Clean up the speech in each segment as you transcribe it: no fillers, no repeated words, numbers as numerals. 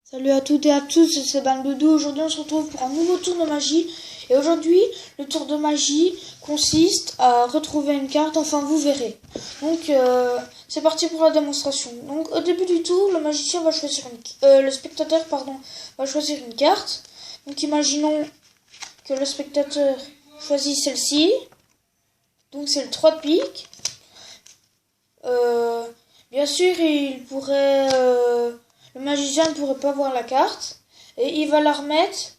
Salut à toutes et à tous, c'est Bandoudou. Aujourd'hui on se retrouve pour un nouveau tour de magie. Et aujourd'hui, le tour de magie consiste à retrouver une carte, enfin vous verrez. Donc c'est parti pour la démonstration. Donc au début du tour, le magicien va choisir le spectateur va choisir une carte. Donc imaginons que le spectateur choisit celle-ci. Donc c'est le 3 de pique. Bien sûr, le magicien ne pourrait pas voir la carte et il va la remettre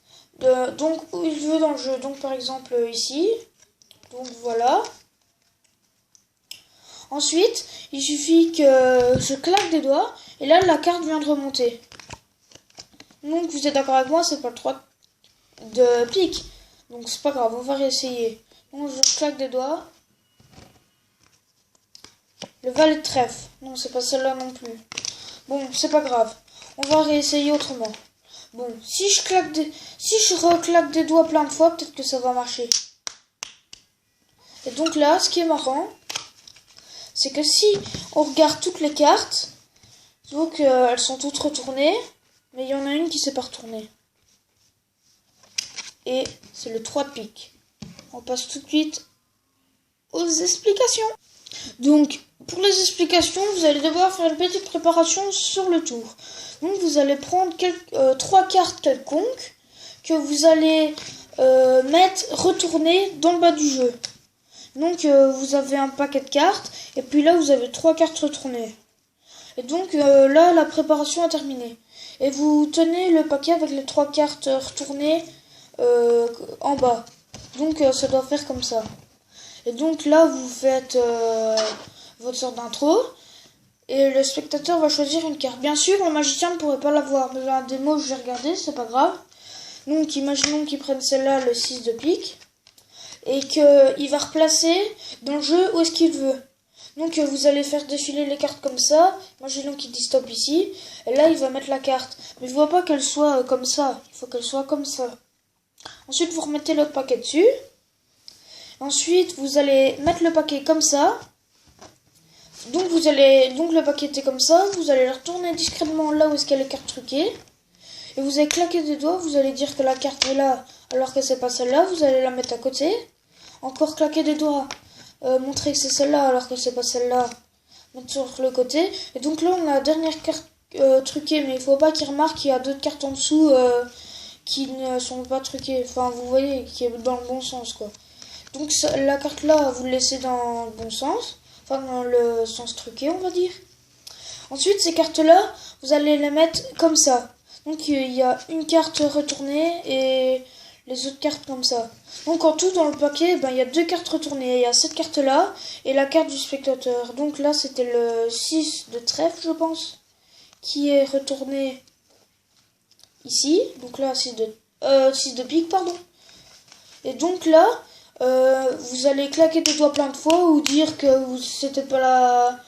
donc où il veut dans le jeu. Donc par exemple ici. Donc voilà. Ensuite, il suffit que je claque des doigts et là la carte vient de remonter. Donc vous êtes d'accord avec moi, c'est pas le 3 de pique. Donc c'est pas grave, on va réessayer. Donc je claque des doigts. Le valet de trèfle. Non, c'est pas celle-là non plus. Bon, c'est pas grave. On va réessayer autrement. Bon, si je reclaque des doigts plein de fois, peut-être que ça va marcher. Et donc là, ce qui est marrant, c'est que si on regarde toutes les cartes, donc elles sont toutes retournées, mais il y en a une qui s'est pas retournée. Et c'est le 3 de pique. On passe tout de suite aux explications. Donc, pour les explications, vous allez devoir faire une petite préparation sur le tour. Donc, vous allez prendre 3 cartes quelconques que vous allez retourner dans le bas du jeu. Donc, vous avez un paquet de cartes, et puis là, vous avez 3 cartes retournées. Et donc, là, la préparation est terminée. Et vous tenez le paquet avec les 3 cartes retournées en bas. Donc, ça doit faire comme ça. Et donc là, vous faites votre sorte d'intro. Et le spectateur va choisir une carte. Bien sûr, le magicien ne pourrait pas la voir. Mais la démo, j'ai regardé, c'est pas grave. Donc, imaginons qu'il prenne celle-là, le 6 de pique. Et qu'il va replacer dans le jeu où est-ce qu'il veut. Donc, vous allez faire défiler les cartes comme ça. Imaginons qu'il dit stop ici. Et là, il va mettre la carte. Mais il ne faut pas qu'elle soit comme ça. Il faut qu'elle soit comme ça. Ensuite, vous remettez l'autre paquet dessus. Ensuite, vous allez mettre le paquet comme ça. Donc le paquet était comme ça. Vous allez le retourner discrètement là où est-ce qu'il y a les cartes truquées. Et vous allez claquer des doigts. Vous allez dire que la carte est là alors que c'est pas celle-là. Vous allez la mettre à côté. Encore claquer des doigts. Montrer que c'est celle-là alors que c'est pas celle-là. Mettre sur le côté. Et donc là, on a la dernière carte truquée. Mais il faut pas qu'il remarque qu'il y a d'autres cartes en dessous qui ne sont pas truquées. Enfin, vous voyez, qui est dans le bon sens, quoi. Donc la carte là, vous le laissez dans le bon sens, enfin dans le sens truqué on va dire. Ensuite ces cartes là, vous allez les mettre comme ça. Donc il y a une carte retournée et les autres cartes comme ça. Donc en tout dans le paquet, il y a 2 cartes retournées. Il y a cette carte là et la carte du spectateur. Donc là c'était le 6 de trèfle je pense, qui est retourné ici. Donc là 6 de pique pardon. Et donc là, vous allez claquer des doigts plein de fois ou dire que c'était pas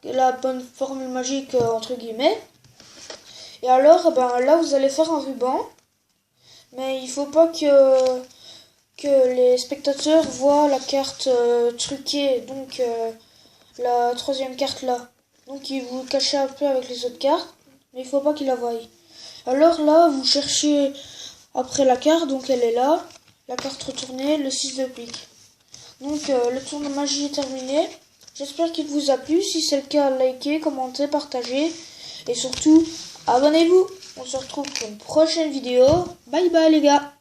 la bonne formule magique entre guillemets. Et alors là vous allez faire un ruban. Mais il faut pas que les spectateurs voient la carte truquée. Donc la 3e carte là. Donc ils vous cachez un peu avec les autres cartes. Mais il faut pas qu'ils la voient. Alors là vous cherchez après la carte. Donc elle est là. La carte retournée, le 6 de pique. Donc le tour de magie est terminé. J'espère qu'il vous a plu. Si c'est le cas, likez, commentez, partagez. Et surtout, abonnez-vous. On se retrouve pour une prochaine vidéo. Bye bye les gars.